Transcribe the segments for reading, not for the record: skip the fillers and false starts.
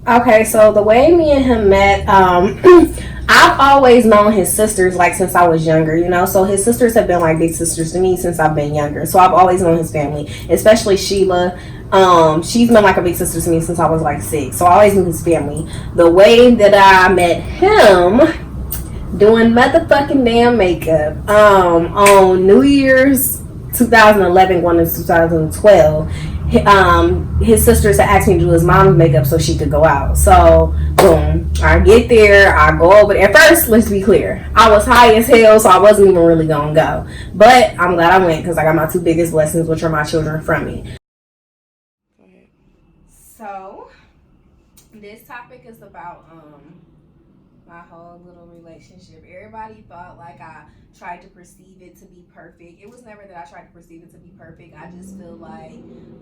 Okay, so the way me and him met, I've always known his sisters like since I was younger, you know. So his sisters have been like big sisters to me since I've been younger. So I've always known his family, especially Sheila. She's been like a big sister to me since I was like 6. So I always knew his family. The way that I met him, doing motherfucking damn makeup, on New Year's 2011 going into 2012. His sisters had asked me to do his mom's makeup so she could go out. So boom, I get there, I go over there. At first, let's be clear, I was high as hell, so I wasn't even really gonna go. But I'm glad I went because I got my two biggest blessings, which are my children, from me. So this topic is about my whole little relationship. Everybody thought like I tried to perceive it to be perfect. It was never that I tried to perceive it to be perfect. I just feel like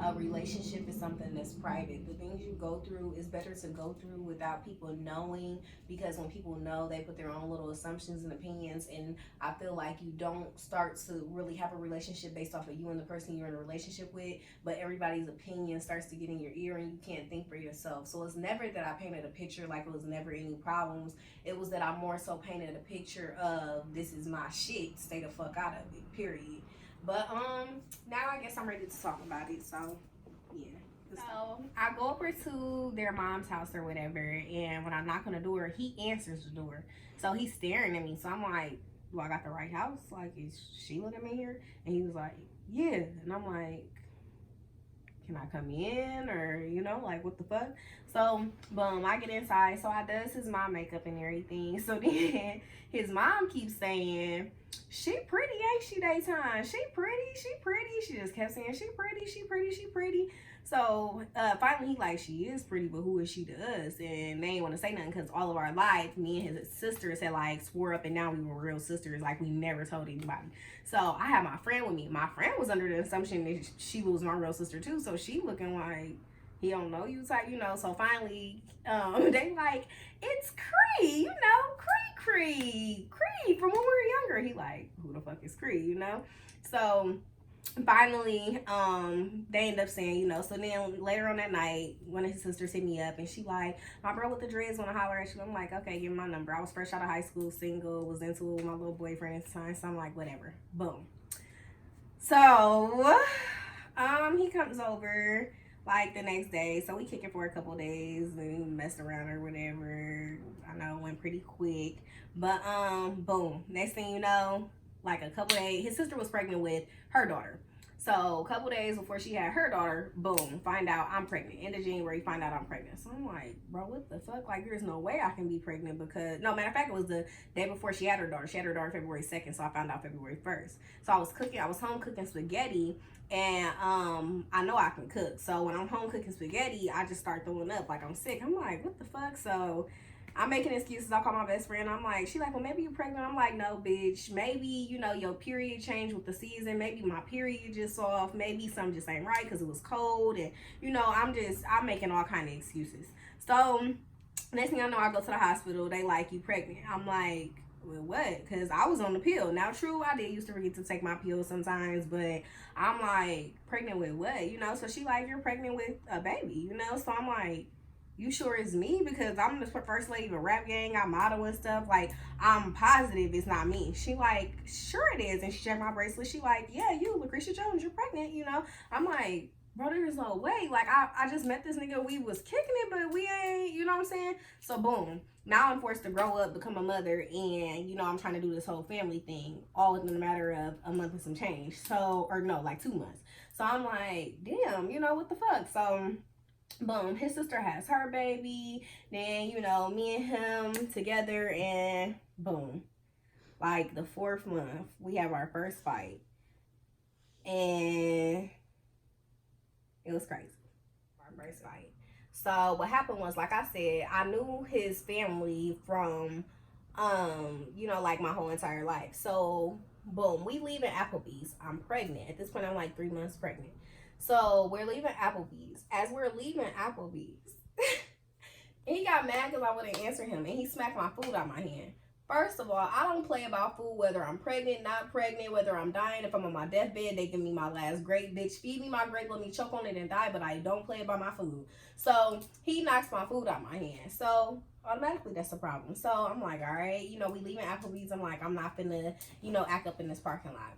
a relationship is something that's private. The things you go through is better to go through without people knowing, because when people know, they put their own little assumptions and opinions, and I feel like you don't start to really have a relationship based off of you and the person you're in a relationship with, but everybody's opinion starts to get in your ear and you can't think for yourself. So it's never that I painted a picture like it was never any problems. It was that I more so painted a picture of this is my shit, stay the fuck out of it, period. But now I guess I'm ready to talk about it. So yeah. So I go over to their mom's house or whatever, and when I knock on the door, he answers the door. So he's staring at me. So I'm like, do I got the right house? Like, is Sheila in here? And he was like, yeah. And I'm like, can I come in, or like, what the fuck? So boom, I get inside. So I does his mom makeup and everything. So then his mom keeps saying, she pretty, ain't she, daytime? She pretty. She just kept saying, she pretty. So finally he like, she is pretty, but who is she to us? And they ain't want to say nothing because all of our life, me and his sisters had like swore up and down we were real sisters, like we never told anybody. So I had my friend with me. My friend was under the assumption that she was my real sister too. So she looking like, he don't know you type. So finally, they like, it's Cree, Cree from when we were younger. He like, who the fuck is Cree? So finally, they end up saying, so then later on that night, one of his sisters hit me up and she like, my bro with the dreads wanna holler at you. I'm like, okay, give me my number. I was fresh out of high school, single, was into it with my little boyfriend at the time, so I'm like, whatever. Boom. So he comes over like the next day. So we kick it for a couple days and messed around or whatever. I know it went pretty quick. But boom. Next thing you know, like a couple days, his sister was pregnant with her daughter. So a couple days before she had her daughter, boom, find out I'm pregnant. End of January, find out I'm pregnant. So I'm like, bro, what the fuck? Like, there's no way I can be pregnant because, no, matter of fact, it was the day before she had her daughter. She had her daughter February 2nd, so I found out February 1st. So I was home cooking spaghetti, and I know I can cook. So when I'm home cooking spaghetti, I just start throwing up like I'm sick. I'm like, what the fuck? So I'm making excuses. I call my best friend. I'm like, she like, well, maybe you're pregnant. I'm like, no, bitch. Maybe, your period changed with the season. Maybe my period just off. Maybe something just ain't right because it was cold. And, I'm making all kind of excuses. So next thing I know, I go to the hospital. They like, you pregnant. I'm like, well, what? Because I was on the pill. Now, true, I did used to forget to take my pill sometimes, but I'm like, pregnant with what? So she like, you're pregnant with a baby. So I'm like, you sure it's me? Because I'm the first lady of a rap gang. I model and stuff. Like, I'm positive it's not me. She like, sure it is. And she checked my bracelet. She like, yeah, you, Lucretia Jones, you're pregnant. I'm like, bro, there's no way. Like, I just met this nigga. We was kicking it, but we ain't, you know what I'm saying? So, boom. Now I'm forced to grow up, become a mother, and, I'm trying to do this whole family thing all within a matter of a month and some change. So, or no, like 2 months. So, I'm like, damn, what the fuck? So, boom, his sister has her baby. Then, me and him together, and boom. Like, the 4th month, we have our first fight. And it was crazy. Our first fight. So what happened was, like I said, I knew his family from, like my whole entire life. So boom, we leave at Applebee's. I'm pregnant. At this point, I'm like 3 months pregnant. So we're leaving Applebee's. As we're leaving Applebee's, he got mad because I wouldn't answer him, and he smacked my food out of my hand. First of all, I don't play about food, whether I'm pregnant, not pregnant, whether I'm dying. If I'm on my deathbed, they give me my last grape. Bitch, feed me my grape, let me choke on it and die, but I don't play about my food. So he knocks my food out my hand. So automatically that's a problem. So I'm like, all right, we leaving Applebee's. I'm like, I'm not finna, act up in this parking lot.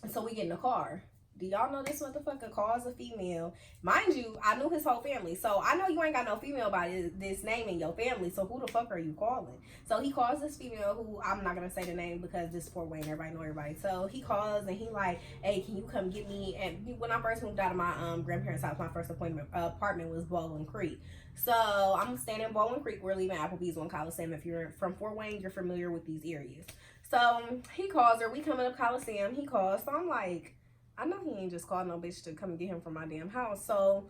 And so we get in the car. Do y'all know this motherfucker calls a female? Mind you, I knew his whole family. So I know you ain't got no female by this name in your family. So who the fuck are you calling? So he calls this female who, I'm not going to say the name because this is Fort Wayne. Everybody know everybody. So he calls and he like, hey, can you come get me? And when I first moved out of my grandparents' house, my first apartment was Baldwin Creek. So I'm staying in Baldwin Creek. We're leaving Applebee's on Coliseum. If you're from Fort Wayne, you're familiar with these areas. So he calls her. We coming up Coliseum. He calls. So I'm like, I know he ain't just called no bitch to come get him from my damn house. So,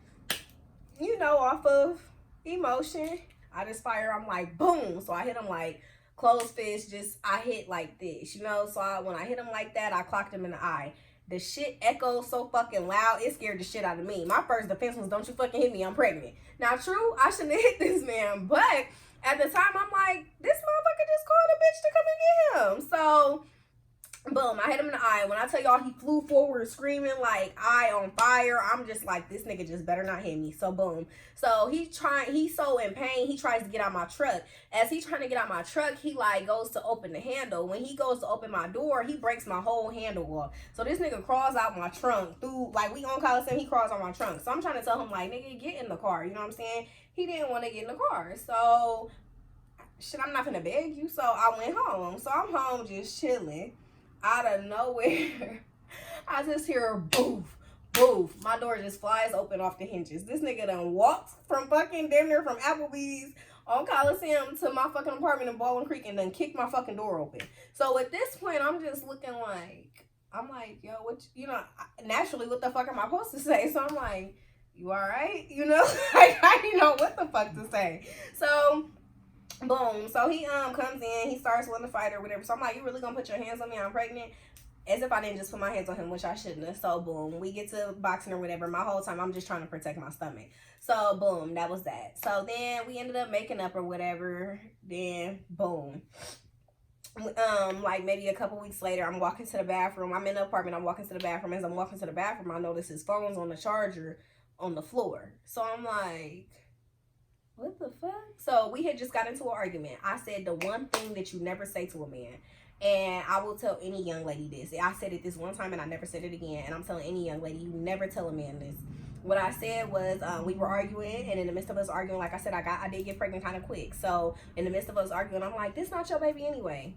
off of emotion, I just fire. I'm like, boom. So I hit him like closed fist. I hit like this, So when I hit him like that, I clocked him in the eye. The shit echoed so fucking loud, it scared the shit out of me. My first defense was, don't you fucking hit me, I'm pregnant. Now, true, I shouldn't have hit this man. But at the time, I'm like, this motherfucker just called a bitch to come and get him. So boom, I hit him in the eye. When I tell y'all he flew forward screaming like eye on fire, I'm just like, this nigga just better not hit me. So boom. So he's so in pain, he tries to get out my truck. As he's trying to get out my truck, he like goes to open the handle. When he goes to open my door, he breaks my whole handle off. So this nigga crawls out my trunk through, like we on Coliseum, he crawls out my trunk. So I'm trying to tell him like, nigga, get in the car. You know what I'm saying? He didn't want to get in the car. So shit, I'm not gonna beg you. So I went home. So I'm home just chilling. Out of nowhere, I just hear a boof, boof. My door just flies open off the hinges. This nigga done walked from fucking damn near from Applebee's on Coliseum to my fucking apartment in Baldwin Creek and then kicked my fucking door open. So at this point, I'm just looking like, yo, what, naturally, what the fuck am I supposed to say? So I'm like, you all right? Like, I didn't know what the fuck to say. So boom. So he comes in, he starts wanting to fight or whatever. So I'm like, you really gonna put your hands on me? I'm pregnant. As if I didn't just put my hands on him, which I shouldn't have. So boom, we get to boxing or whatever. My whole time I'm just trying to protect my stomach. So boom, that was that. So then we ended up making up or whatever. Then boom. Like maybe a couple weeks later, I'm walking to the bathroom. I'm in the apartment, I'm walking to the bathroom. As I'm walking to the bathroom, I notice his phone's on the charger on the floor. So I'm like, what the fuck? So we had just got into an argument. I said the one thing that you never say to a man, and I will tell any young lady this. I said it this one time and I never said it again, and I'm telling any young lady, you never tell a man this. What I said was, we were arguing, and in the midst of us arguing, like I said, I did get pregnant kind of quick. So in the midst of us arguing, I'm like, this not your baby anyway.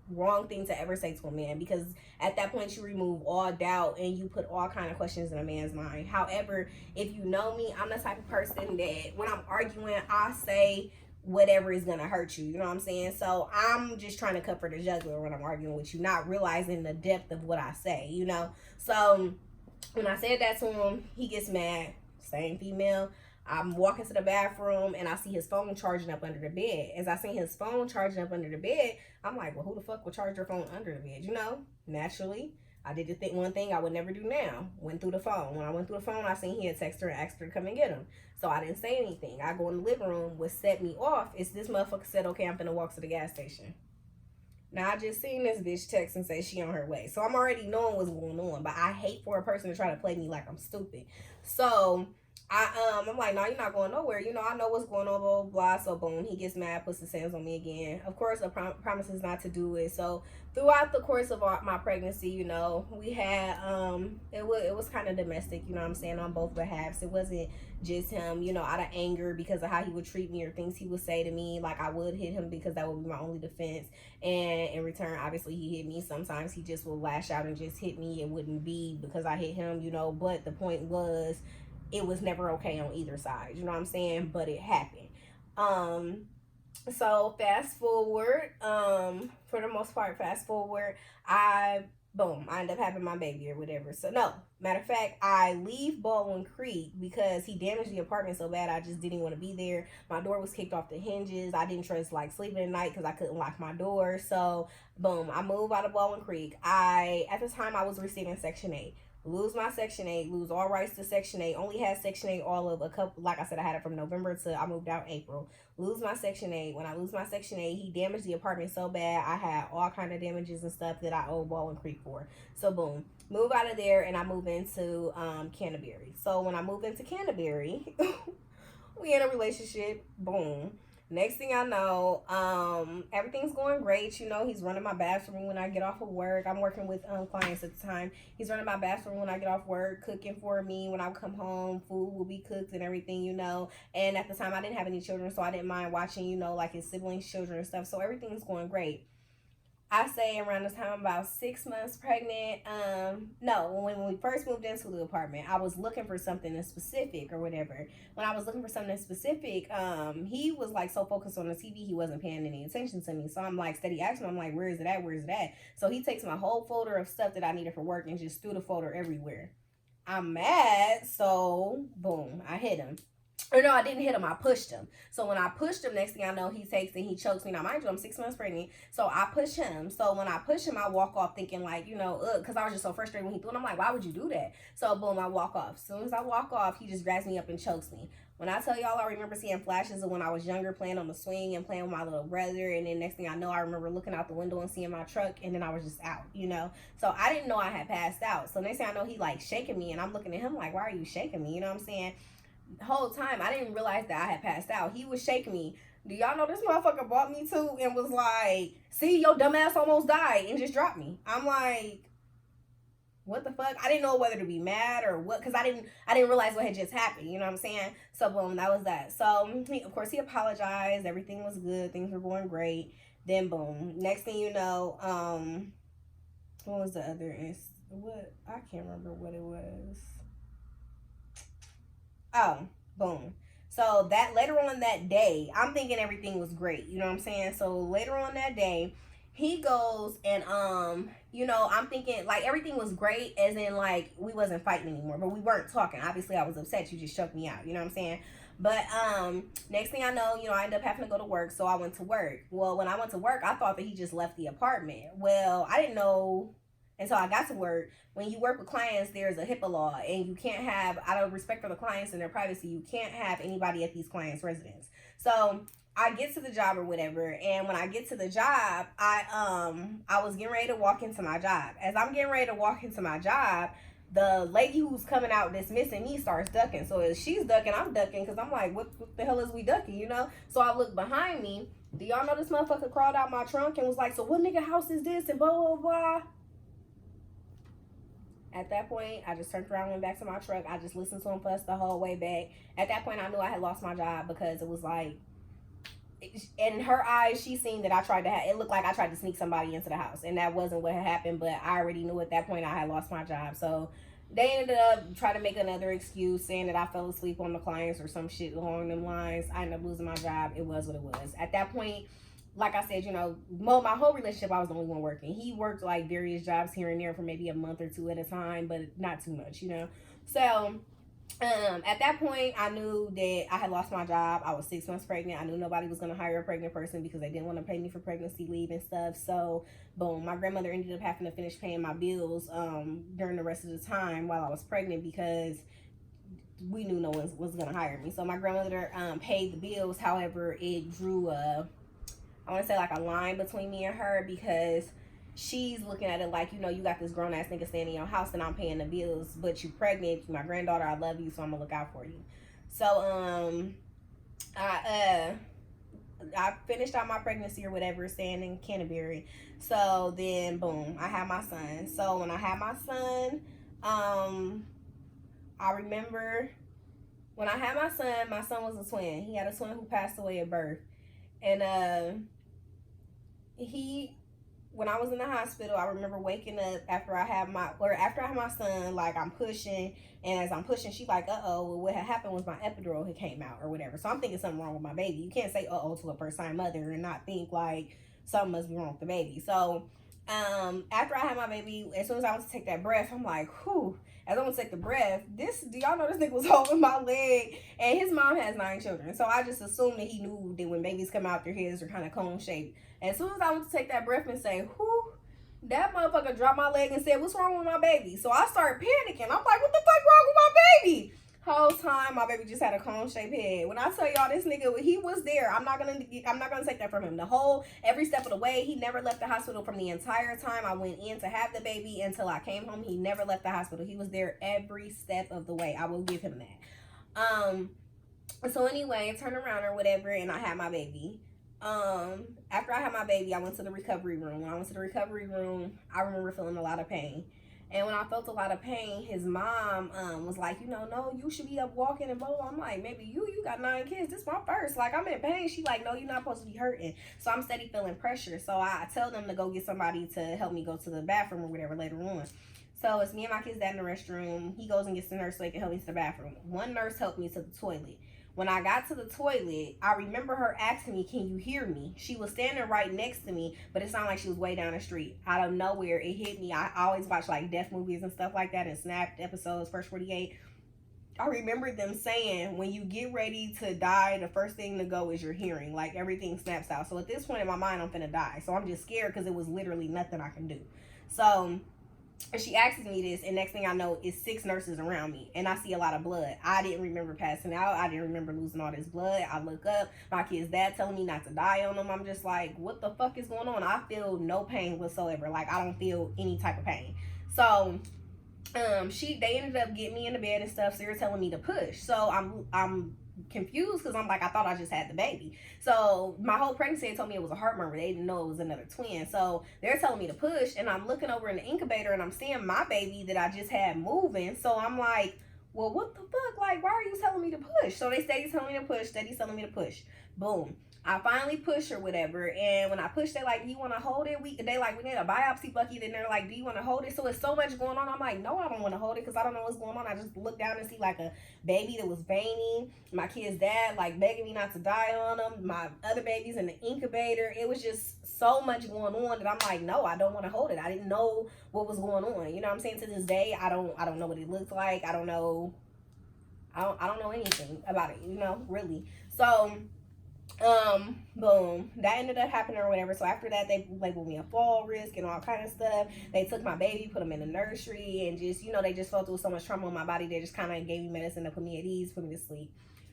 Wrong thing to ever say to a man, because at that point you remove all doubt and you put all kind of questions in a man's mind. However, if you know me, I'm the type of person that when I'm arguing, I say whatever is gonna hurt you. You know what I'm saying? So I'm just trying to cut for the jugular when I'm arguing with you, not realizing the depth of what I say. So when I said that to him, he gets mad. Same female. I'm walking to the bathroom and I see his phone charging up under the bed. As I see his phone charging up under the bed, I'm like, well, who the fuck would charge their phone under the bed? Naturally, I did one thing I would never do now. Went through the phone. When I went through the phone, I seen he had texted her and asked her to come and get him. So I didn't say anything. I go in the living room. What set me off is this motherfucker said, okay, I'm finna walk to the gas station. Now, I just seen this bitch text and say she on her way. So I'm already knowing what's going on. But I hate for a person to try to play me like I'm stupid. So I'm like, no, you're not going nowhere. I know what's going on, blah, blah, blah. So boom, he gets mad, puts his hands on me again. Of course, I promises not to do it. So throughout the course of my pregnancy, we had, it was kind of domestic, you know what I'm saying, on both behalves. It wasn't just him, out of anger because of how he would treat me or things he would say to me. Like, I would hit him because that would be my only defense. And in return, obviously, he hit me. Sometimes he just will lash out and just hit me. It wouldn't be because I hit him, but the point was, it was never okay on either side, you know what I'm saying? But it happened. So fast forward, for the most part, I end up having my baby or whatever. So no, matter of fact, I leave Baldwin Creek because he damaged the apartment so bad I just didn't want to be there. My door was kicked off the hinges. I didn't trust sleeping at night because I couldn't lock my door. So boom, I moved out of Baldwin Creek. At the time I was receiving Section 8. lose my Section 8, lose all rights to Section 8, only had Section 8 all of a couple, like I said, I had it from November to I moved out April. Lose my Section 8. When I lose my Section 8, he damaged the apartment so bad, I had all kind of damages and stuff that I owe Baldwin Creek for. So boom, move out of there and I move into Canterbury. So when I moved into Canterbury, we in a relationship, boom. Next thing I know, everything's going great. You know, he's running my bathroom when I get off of work. I'm working with clients at the time. He's running my bathroom when I get off work, cooking for me when I come home. Food will be cooked and everything, you know. And at the time, I didn't have any children, so I didn't mind watching, you know, like his siblings' children and stuff. So everything's going great. I say around the time I'm about 6 months pregnant. No, when we first moved into the apartment, I was looking for something specific or whatever. When I was looking for something specific, he was like so focused on the TV, he wasn't paying any attention to me. So I'm like steady asking him, I'm like, where is it at? Where is it at? So he takes my whole folder of stuff that I needed for work and just threw the folder everywhere. I'm mad, so boom, I hit him. Or no, I didn't hit him. I pushed him. So when I pushed him, next thing I know, he takes and he chokes me. Now, mind you, I'm 6 months pregnant. So I push him. So when I push him, I walk off thinking like, you know, because I was just so frustrated when he threw it. I'm like, why would you do that? So boom, I walk off. As soon as I walk off, he just grabs me up and chokes me. When I tell y'all, I remember seeing flashes of when I was younger, playing on the swing and playing with my little brother. And then next thing I know, I remember looking out the window and seeing my truck. And then I was just out, you know. So I didn't know I had passed out. So next thing I know, he like shaking me. And I'm looking at him like, why are you shaking me? You know what I'm saying? The whole time I didn't realize that I had passed out. He was shaking me. Do y'all know this motherfucker brought me to and was like, see, your dumb ass almost died, and just dropped me. I'm like, what the fuck? I didn't know whether to be mad or what, because I didn't realize what had just happened. You know what I'm saying? So boom, that was that. So of course he apologized. Everything was good. Things were going great. Then boom, next thing you know, what was the other? What, I can't remember what it was. Oh, boom. So that later on that day, I'm thinking everything was great. You know what I'm saying? So later on that day, he goes and you know, I'm thinking like everything was great, as in like we wasn't fighting anymore, but we weren't talking. Obviously, I was upset. You just choked me out. You know what I'm saying? But next thing I know, you know, I ended up having to go to work, so I went to work. Well, when I went to work, I thought that he just left the apartment. Well, I didn't know until I got to work. When you work with clients, there's a HIPAA law, and you can't have, out of respect for the clients and their privacy, you can't have anybody at these clients' residence. So I get to the job or whatever, and when I get to the job, I was getting ready to walk into my job. As I'm getting ready to walk into my job, the lady who's coming out dismissing me starts ducking. So as she's ducking, I'm ducking, because I'm like, what the hell is we ducking, you know? So I look behind me. Do y'all know this motherfucker crawled out my trunk and was like, so what nigga house is this, and blah, blah, blah. At that point, I just turned around and went back to my truck. I just listened to him fuss the whole way back. At that point, I knew I had lost my job, because it was like, in her eyes, she seen that I tried to it looked like I tried to sneak somebody into the house, and that wasn't what had happened, but I already knew at that point I had lost my job. So they ended up trying to make another excuse, saying that I fell asleep on the clients or some shit along them lines. I ended up losing my job. It was what it was. At that point, like I said, you know, my whole relationship, I was the only one working. He worked like various jobs here and there for maybe a month or two at a time, but not too much, you know. So at that point, I knew that I had lost my job. I was 6 months pregnant. I knew nobody was going to hire a pregnant person because they didn't want to pay me for pregnancy leave and stuff. So boom, my grandmother ended up having to finish paying my bills during the rest of the time while I was pregnant, because we knew no one was going to hire me. So my grandmother paid the bills. However, it drew I want to say like a line between me and her, because she's looking at it like, you know, you got this grown ass nigga staying in your house and I'm paying the bills, but you pregnant, my granddaughter, I love you, so I'm gonna look out for you. So I finished out my pregnancy or whatever, staying in Canterbury. So then boom, I had my son. So when I had my son, I remember when I had my son was a twin. He had a twin who passed away at birth. And when I was in the hospital, I remember waking up after I had my son, like I'm pushing, and as I'm pushing, she's like, well, what had happened was my epidural had came out or whatever. So I'm thinking something wrong with my baby. You can't say to a first time mother and not think like something must be wrong with the baby. So after I had my baby, as soon as I went to take that breath, I'm like, whew. As I went to take the breath, do y'all know this nigga was holding my leg? And his mom has 9 children. So I just assumed that he knew that when babies come out, their heads are kind of cone shaped. And as soon as I went to take that breath and say, whew, That motherfucker dropped my leg and said, "What's wrong with my baby?" So I started panicking. I'm like, "What the fuck wrong with my baby?" Whole time my baby just had a cone shaped head. When I tell y'all this nigga, he was there. I'm not gonna take that from him. Every step of the way, he never left the hospital from the entire time I went in to have the baby until I came home. He never left the hospital. He was there every step of the way. I will give him that. So anyway, I turned around or whatever, and I had my baby. After I had my baby, I went to the recovery room. When I went to the recovery room, I remember feeling a lot of pain. And when I felt a lot of pain, his mom was like, no, you should be up walking and blah, blah. I'm like, maybe you got 9 kids. This is my first. Like, I'm in pain. She like, no, you're not supposed to be hurting. So I'm steady feeling pressure. So I tell them to go get somebody to help me go to the bathroom or whatever later on. So it's me and my kid's dad in the restroom. He goes and gets the nurse so he can help me to the bathroom. One nurse helped me to the toilet. When I got to the toilet, I remember her asking me, "Can you hear me?" She was standing right next to me, but it sounded like she was way down the street. Out of nowhere, it hit me. I always watch like death movies and stuff like that and snapped episodes, First 48. I remember them saying, when you get ready to die, the first thing to go is your hearing. Like, everything snaps out. So at this point in my mind, I'm finna die. So I'm just scared because it was literally nothing I can do. So she asks me this, and next thing I know, is 6 nurses around me, and I see a lot of blood. I didn't remember passing out. I didn't remember losing all this blood. I look up, my kid's dad telling me not to die on them. I'm just like, what the fuck is going on? I feel no pain whatsoever. Like, I don't feel any type of pain. So they ended up getting me in the bed and stuff. So they're telling me to push. So I'm confused because I'm like, I thought I just had the baby. So my whole pregnancy, they told me it was a heart murmur. They didn't know it was another twin. So they're telling me to push, and I'm looking over in the incubator and I'm seeing my baby that I just had moving. So I'm like, well, what the fuck? Like, why are you telling me to push? So they steady telling me to push, steady telling me to push. Boom. I finally push or whatever, and when I push, they like, "Do you want to hold it?" We need a biopsy bucket, and they're like, "Do you want to hold it?" So it's so much going on. I'm like, no, I don't want to hold it because I don't know what's going on. I just look down and see like a baby that was veiny. My kid's dad like begging me not to die on them. My other baby's in the incubator. It was just so much going on that I'm like, no, I don't want to hold it. I didn't know what was going on. You know what I'm saying? To this day, I don't know what it looks like. I don't know anything about it. Really. So boom, that ended up happening or whatever. So after that, they labeled me a fall risk and all kind of stuff. They took my baby, put him in the nursery, and just they just felt there was so much trauma in my body. They just kind of gave me medicine to put me at ease, put me to sleep.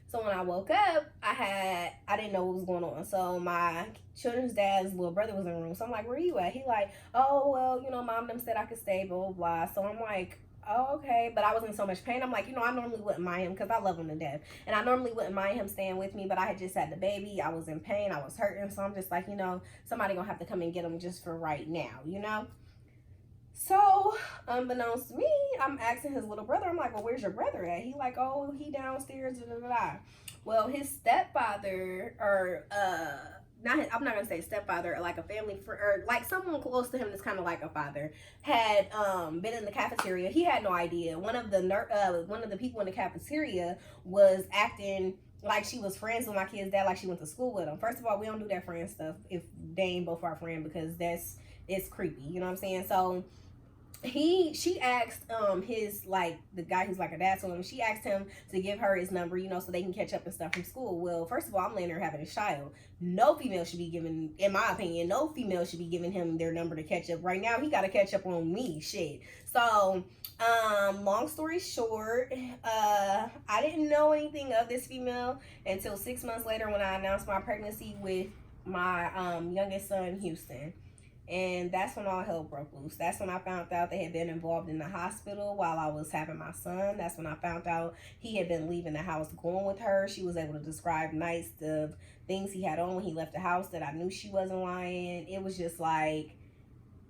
So when I woke up, I didn't know what was going on. So my children's dad's little brother was in the room. So I'm like, "Where are you at?" He like, "Oh, well, mom them said I could stay, blah, blah, blah." So I'm like, "Oh, okay." But I was in so much pain. I'm like, I normally wouldn't mind him because I love him to death. And I normally wouldn't mind him staying with me, but I had just had the baby. I was in pain. I was hurting. So I'm just like, somebody gonna have to come and get him just for right now. So, unbeknownst to me, I'm asking his little brother, I'm like, "Well, where's your brother at?" He like, "Oh, he downstairs, da, da, da, da." Well, his stepfather, or, I'm not gonna say stepfather, or like a family friend, or like someone close to him that's kind of like a father, had been in the cafeteria. He had no idea. One of the people in the cafeteria was acting like she was friends with my kid's dad, like she went to school with him. First of all, we don't do that friend stuff if they ain't both our friend, because it's creepy. You know what I'm saying? So she asked his, like, the guy who's like a dad to him, she asked him to give her his number, so they can catch up and stuff from school. Well, first of all, I'm letting her having a child. No female should be giving, in my opinion, no female should be giving him their number to catch up. Right now, he got to catch up on me. Shit. So long story short, I didn't know anything of this female until 6 months later when I announced my pregnancy with my youngest son, Houston. And that's when all hell broke loose. That's when I found out they had been involved in the hospital while I was having my son. That's when I found out he had been leaving the house going with her. She was able to describe nights of things he had on when he left the house that I knew she wasn't lying. It was just like,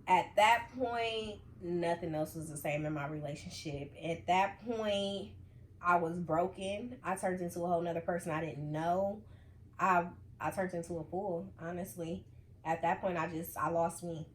at that point, nothing else was the same in my relationship. At that point, I was broken. I turned into a whole nother person I didn't know. I turned into a fool, honestly. At that point, I lost me.